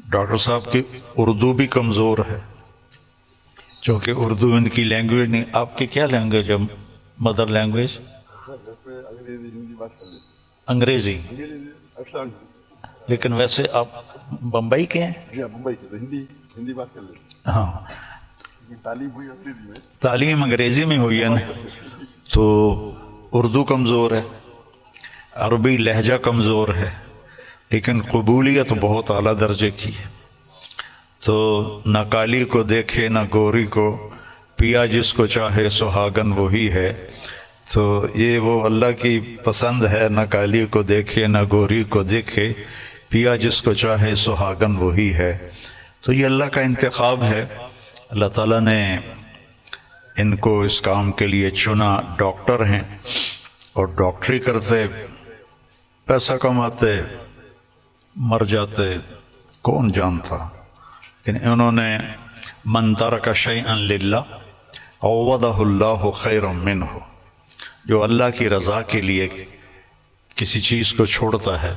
Doctor صاحب کی اردو بھی کمزور ہے، چونکہ اردو ان کی لینگویج نہیں. آپ کی کیا لینگویج ہے مدر لینگویج؟ انگریزی. لیکن ویسے آپ بمبئی کے ہیں؟ جی ہاں ممبئی کے، تو ہندی بات کر لیتے. ہاں، تعلیم ہوئی انگریزی میں. تعلیم انگریزی میں ہوئی ہے نا، تو اردو کمزور ہے، عربی لہجہ کمزور ہے، لیکن قبولیت بہت اعلیٰ درجے کی ہے. تو نہ کالی کو دیکھے نہ گوری کو، پیا جس کو چاہے سہاگن وہی ہے. تو یہ وہ اللہ کی پسند ہے، نہ کالی کو دیکھے نہ گوری کو دیکھے، پیا جس کو چاہے سہاگن وہی ہے. تو یہ اللہ کا انتخاب ہے. اللہ تعالیٰ نے ان کو اس کام کے لیے چنا. ڈاکٹر ہیں اور ڈاکٹری کرتے، پیسہ کماتے، مر جاتے، کون جانتا. لیکن انہوں نے من ترک شیئا للہ عوضہ اللہ خیرا منہ، جو اللہ کی رضا کے لیے کسی چیز کو چھوڑتا ہے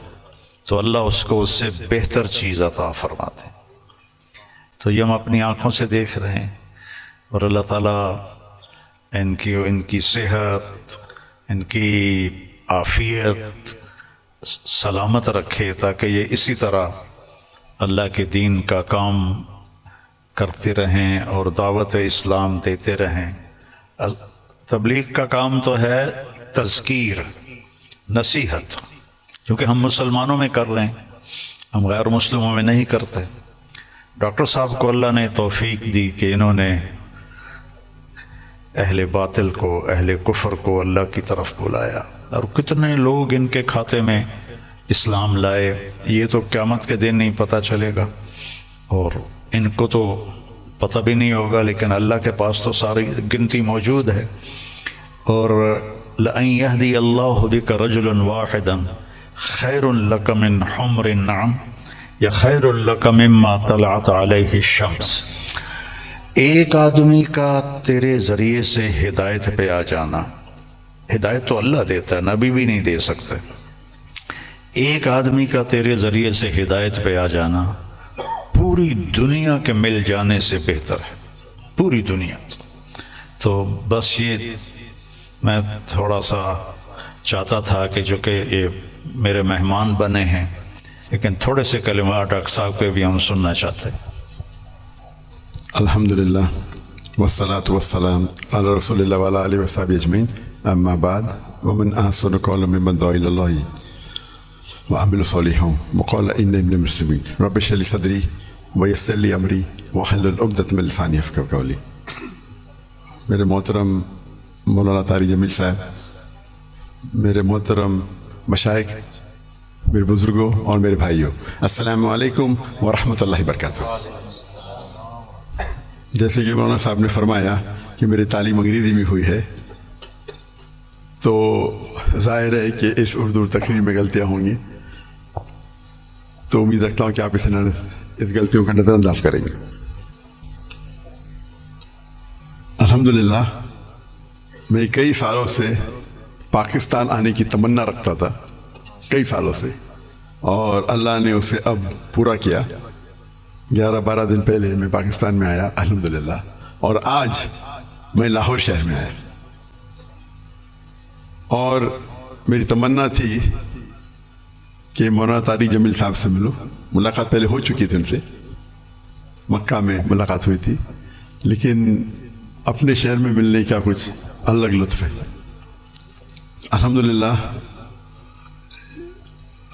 تو اللہ اس کو اس سے بہتر چیز عطا فرماتے. تو یہ ہم اپنی آنکھوں سے دیکھ رہے ہیں، اور اللہ تعالیٰ ان کی صحت، ان کی عافیت سلامت رکھے، تاکہ یہ اسی طرح اللہ کے دین کا کام کرتے رہیں اور دعوت اسلام دیتے رہیں. تبلیغ کا کام تو ہے تذکیر، نصیحت، کیونکہ ہم مسلمانوں میں کر رہے ہیں، ہم غیر مسلموں میں نہیں کرتے. ڈاکٹر صاحب کو اللہ نے توفیق دی کہ انہوں نے اہل باطل کو، اہل کفر کو اللہ کی طرف بلایا، اور کتنے لوگ ان کے کھاتے میں اسلام لائے. یہ تو قیامت کے دن نہیں پتہ چلے گا، اور ان کو تو پتہ بھی نہیں ہوگا، لیکن اللہ کے پاس تو ساری گنتی موجود ہے. اور لَأَن يَهْدِيَ اللَّهُ بِكَ رَجُلًا وَاحِدًا خَيْرٌ لَكَ مِنْ حُمْرِ النَّعَمِ یا خَيْرٌ لَكَ مِمَّا طَلَعَتْ عَلَيْهِ الشَّمْسُ. ایک آدمی کا تیرے ذریعے سے ہدایت پہ آ جانا، ہدایت تو اللہ دیتا ہے، نبی بھی نہیں دے سکتے. ایک آدمی کا تیرے ذریعے سے ہدایت پہ آ جانا پوری دنیا کے مل جانے سے بہتر ہے، پوری دنیا. تو بس یہ میں تھوڑا سا چاہتا تھا کہ جو کہ یہ میرے مہمان بنے ہیں، لیکن تھوڑے سے کلمات ڈاکٹر صاحب کے بھی ہم سننا چاہتے ہیں. الحمدللہ والصلاة والسلام علی رسول اللہ وعلی آلہ وصحبہ اجمعین. اما بعد، ومن احسن قولا ممن دعا الی اللہ وعمل صالحا وقال انی من المسلمین. رب اشرح لی صدری ویسر لی امری واحلل عقدۃ من لسانی یفقہوا قولی. میرے محترم مولانا طارق جمیل صاحب، میرے محترم مشائخ، میرے بزرگوں اور میرے بھائیوں، السلام علیکم ورحمۃ اللہ وبرکاتہ. جیسے کہ مولانا صاحب نے فرمایا کہ میری تعلیم انگریزی میں ہوئی ہے، تو ظاہر ہے کہ اس اردو تقریر میں غلطیاں ہوں گی، تو امید رکھتا ہوں کہ آپ اس غلطیوں کا نظر انداز کریں گے. الحمدللہ میں کئی سالوں سے پاکستان آنے کی تمنا رکھتا تھا، کئی سالوں سے، اور اللہ نے اسے اب پورا کیا. 11-12 دن پہلے میں پاکستان میں آیا الحمدللہ، اور آج میں لاہور شہر میں آیا. اور میری تمنا تھی کہ مولانا طارق جمیل صاحب سے ملوں. ملاقات پہلے ہو چکی تھی ان سے، مکہ میں ملاقات ہوئی تھی، لیکن اپنے شہر میں ملنے کا کچھ الگ لطف ہے. الحمدللہ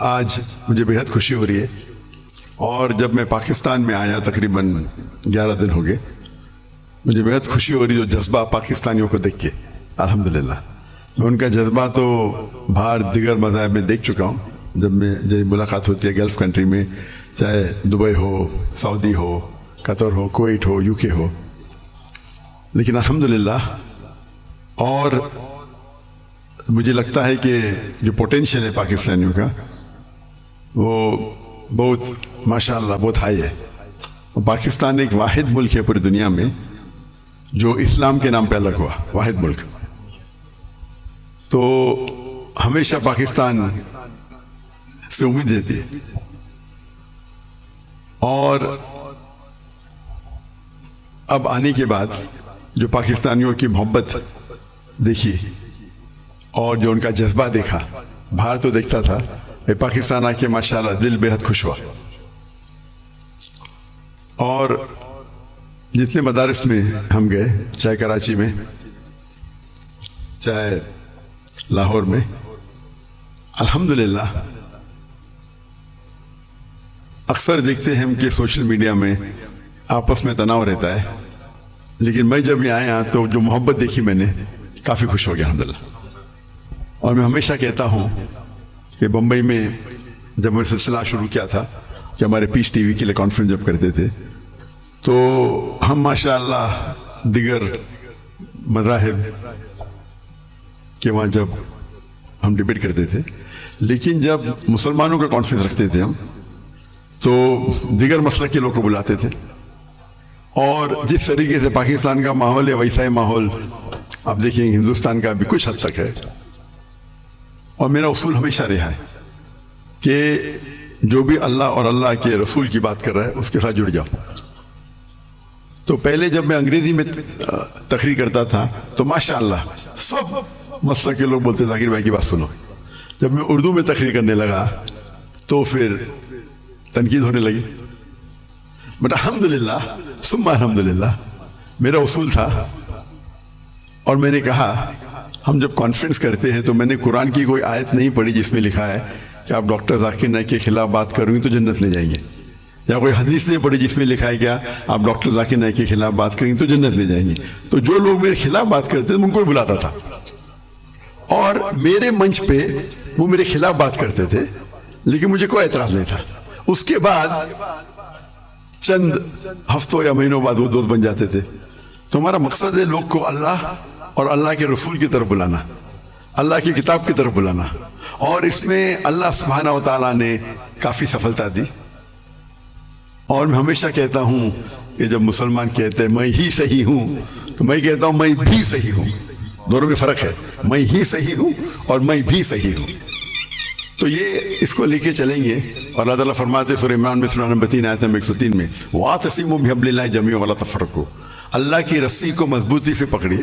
آج مجھے بہت خوشی ہو رہی ہے. اور جب میں پاکستان میں آیا تقریباً 11 دن ہو گئے، مجھے بہت خوشی ہو رہی جو جذبہ پاکستانیوں کو دیکھ کے. الحمدللہ میں ان کا جذبہ تو باہر دیگر مذاہب میں دیکھ چکا ہوں. جب ملاقات ہوتی ہے گلف کنٹری میں، چاہے Dubai who, Saudi who, Qatar who, Kuwait who, you کے ہو، لیکن الحمدللہ. اور مجھے لگتا ہے کہ جو پوٹینشیل ہے پاکستانیوں کا وہ بہت ماشاءاللہ بہت ہائی ہے. پاکستان ایک واحد ملک ہے پوری دنیا میں جو اسلام کے نام پہ الگ ہوا، واحد ملک. تو ہمیشہ پاکستان سے امید رہتی ہے. اور اب آنے کے بعد جو پاکستانیوں کی محبت دیکھی اور جو ان کا جذبہ دیکھا، باہر تو دیکھتا تھا، پاکستان آ کے ماشاءاللہ دل بے حد خوش ہوا. اور جتنے مدارس میں ہم گئے، چاہے کراچی میں، چاہے لاہور میں، الحمدللہ اکثر دیکھتے ہیں ہم کہ سوشل میڈیا میں آپس میں تناؤ رہتا ہے، لیکن میں جب یہاں آیا تو جو محبت دیکھی میں نے، کافی خوش ہو گیا الحمدللہ. اور میں ہمیشہ کہتا ہوں کہ بمبئی میں جب میں نے سلسلہ شروع کیا تھا کہ ہمارے پیس ٹی وی کے لیے کانفرنس جب کرتے تھے تو ہم ماشاءاللہ دیگر مذاہب کے وہاں جب ہم ڈبیٹ کرتے تھے، لیکن جب مسلمانوں کا کانفرنس رکھتے تھے ہم تو دیگر مسلک کے لوگ کو بلاتے تھے. اور جس طریقے سے پاکستان کا ماحول ہے ویسا ہی ماحول آپ دیکھیں ہندوستان کا بھی کچھ حد تک ہے. اور میرا اصول ہمیشہ رہا ہے کہ جو بھی اللہ اور اللہ کے رسول کی بات کر رہا ہے اس کے ساتھ جڑ جاؤ. تو پہلے جب میں انگریزی میں تقریر کرتا تھا تو ماشاءاللہ سب مسلک کے لوگ بولتے ذاکر بھائی کی بات سنو. جب میں اردو میں تقریر کرنے لگا تو پھر تنقید ہونے لگی. بٹ الحمدللہ ثم الحمدللہ میرا اصول تھا. اور میں نے کہا ہم جب کانفرنس کرتے ہیں تو میں نے قرآن کی کوئی آیت نہیں پڑھی جس میں لکھا ہے کہ آپ ڈاکٹر ذاکر نائک کے خلاف بات کریں گے تو جنت لے جائیں گے، یا کوئی حدیث نہیں پڑھی جس میں لکھا ہے کیا آپ ڈاکٹر ذاکر نائک کے خلاف بات کریں گے تو جنت لے جائیں گے. تو جو لوگ میرے خلاف بات کرتے تھے ان کو بلاتا تھا اور میرے منچ پہ وہ میرے خلاف بات کرتے تھے، لیکن مجھے کوئی اعتراض نہیں تھا. اس کے بعد چند ہفتوں یا مہینوں بعد وہ دوست بن جاتے تھے. تو ہمارا مقصد ہے لوگ کو اللہ اور اللہ کے رسول کی طرف بلانا، اللہ کی کتاب کی طرف بلانا. اور اس میں اللہ سبحانہ و تعالیٰ نے کافی سفلتا دی. اور میں ہمیشہ کہتا ہوں کہ جب مسلمان کہتے ہیں میں ہی صحیح ہوں تو میں کہتا ہوں میں بھی صحیح ہوں. دونوں میں فرق ہے، میں ہی صحیح ہوں اور میں بھی صحیح ہوں. تو یہ اس کو لے کے چلیں گے. اور اللہ تعالیٰ فرماتے سورہ عمران میں سورہ نمبر 3 آیت نمبر 103 میں وَاعْتَصِمُوا بِحَبْلِ اللَّهِ جَمِيعًا وَلَا تَفَرَّقُوا، اللہ کی رسی کو مضبوطی سے پکڑیے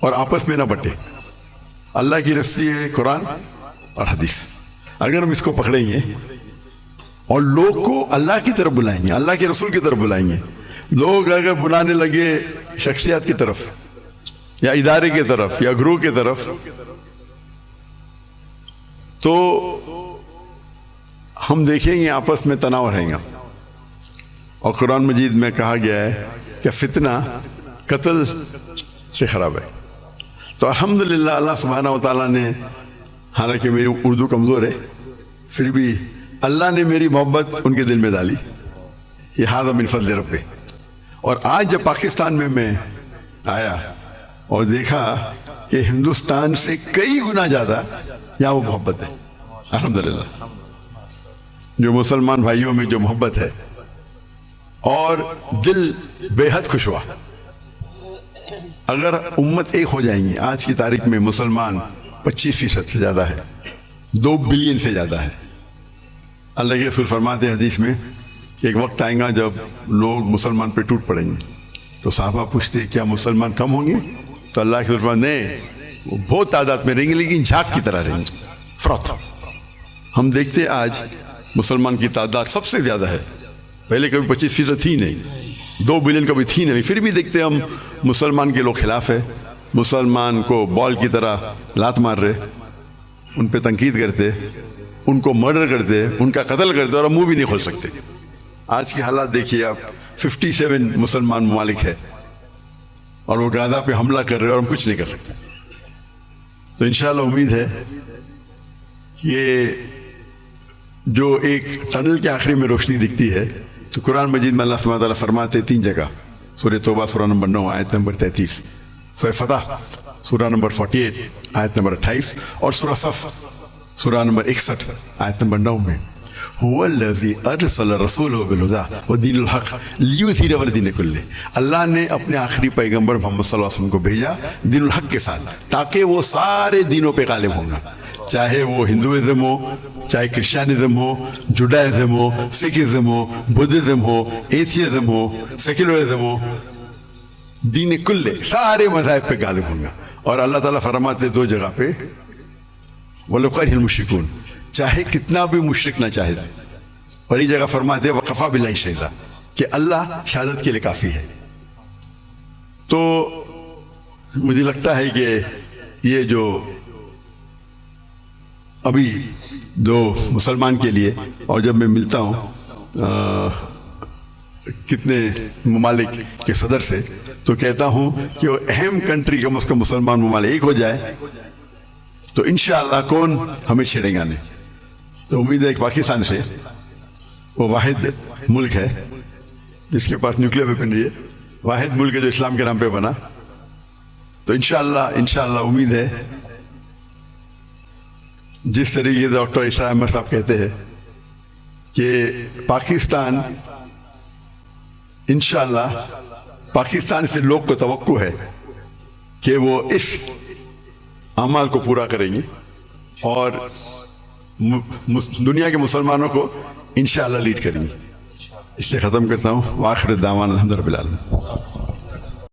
اور آپس میں نہ بٹے. اللہ کی رسی ہے قرآن اور حدیث. اگر ہم اس کو پکڑیں گے اور لوگ کو اللہ کی طرف بلائیں گے، اللہ کے رسول کی طرف بلائیں گے. لوگ اگر بلانے لگے شخصیات کی طرف یا ادارے کی طرف یا گروہ کی طرف تو ہم دیکھیں گے آپس میں تناؤ رہیں گا. اور قرآن مجید میں کہا گیا ہے کہ فتنہ قتل سے خراب ہے. تو الحمدللہ اللہ سبحانہ و تعالیٰ نے، حالانکہ میری اردو کمزور ہے پھر بھی اللہ نے میری محبت ان کے دل میں ڈالی. یہ ھذا من فضل رب. اور آج جب پاکستان میں آیا اور دیکھا کہ ہندوستان سے کئی گنا زیادہ یہاں وہ محبت ہے الحمدللہ. جو مسلمان بھائیوں میں جو محبت ہے اور دل بے حد خوش ہوا. اگر امت ایک ہو جائیں گی، آج کی تاریخ میں مسلمان 25% سے زیادہ ہے، 2 بلین سے زیادہ ہے. اللہ کے رسول فرماتے ہیں حدیث میں کہ ایک وقت آئے گا جب لوگ مسلمان پہ ٹوٹ پڑیں گے. تو صحابہ پوچھتے کیا مسلمان کم ہوں گے؟ تو اللہ کے رسول نہیں، وہ بہت تعداد میں رہیں گے لیکن جھاگ کی طرح رہیں گے. فروت ہم دیکھتے آج مسلمان کی تعداد سب سے زیادہ ہے. پہلے کبھی 25% تھی نہیں، 2 بلین کبھی تھی نہیں. پھر بھی دیکھتے ہم مسلمان کے لوگ خلاف ہے، مسلمان کو بال کی طرح لات مار رہے، ان پہ تنقید کرتے، ان کو مرڈر کرتے، ان کا قتل کرتے اور منہ بھی نہیں کھول سکتے. آج کی حالات دیکھیے آپ، 57 مسلمان ممالک ہے اور وہ غزہ پہ حملہ کر رہے اور ہم کچھ نہیں کر سکتے. تو انشاءاللہ امید ہے کہ جو ایک ٹنل کے آخری میں روشنی دکھتی ہے تو قرآن مجید میں اللہ سبحانہ تعالیٰ فرماتے 3 جگہ، سورہ توبہ سورہ نمبر 9 آیت نمبر 33، سورہ فتح سورہ نمبر 48 آیت نمبر 28 اور سورہ صف سورہ نمبر 61 آیت نمبر 9 میں هو الذی ارسل رسولہ بالہدی ودین الحق لیظہرہ علی الدین کلہ. اللہ نے اپنے آخری پیغمبر محمد صلی اللہ علیہ وسلم کو بھیجا دین الحق کے ساتھ تاکہ وہ سارے دینوں پہ غالب ہوں گا. چاہے وہ ہندوازم ہو، چاہے کرسچینزم ہو، جوڈائزم ہو، سکھزم ہو، بدھزم ہو، ایتھیزم ہو، سیکولرزم ہو، دین کلے سارے مذاہب پہ غالب ہوں گا. اور اللہ تعالیٰ فرماتے دو جگہ پہ وَلَوْ كَرِهَ الْمُشْرِكُونَ، چاہے کتنا بھی مشرک نہ چاہے. اور یہ جگہ فرماتے وَكَفَىٰ بِاللَّهِ شَهِيدًا کہ اللہ شہادت کے لیے کافی ہے. تو مجھے لگتا ہے کہ یہ جو ابھی جو مسلمان کے لیے، اور جب میں ملتا ہوں کتنے ممالک کے صدر سے تو کہتا ہوں کہ وہ اہم کنٹری کم از کم مسلمان ممالک ایک ہو جائے تو انشاءاللہ کون ہمیں چھیڑیں گا نہیں. تو امید ہے کہ پاکستان سے وہ واحد ملک ہے جس کے پاس نیوکلیر ویپن ہے، واحد ملک ہے جو اسلام کے نام پہ بنا. تو انشاءاللہ امید ہے جس طریقے سے ڈاکٹر اسرار احمد صاحب کہتے ہیں کہ پاکستان انشاءاللہ پاکستان سے لوگ کو توقع ہے کہ وہ اس اعمال کو پورا کریں گے اور دنیا کے مسلمانوں کو انشاءاللہ لیڈ کریں گے. اس سے ختم کرتا ہوں. وآخر الدعوانا الحمد للہ رب العالمین.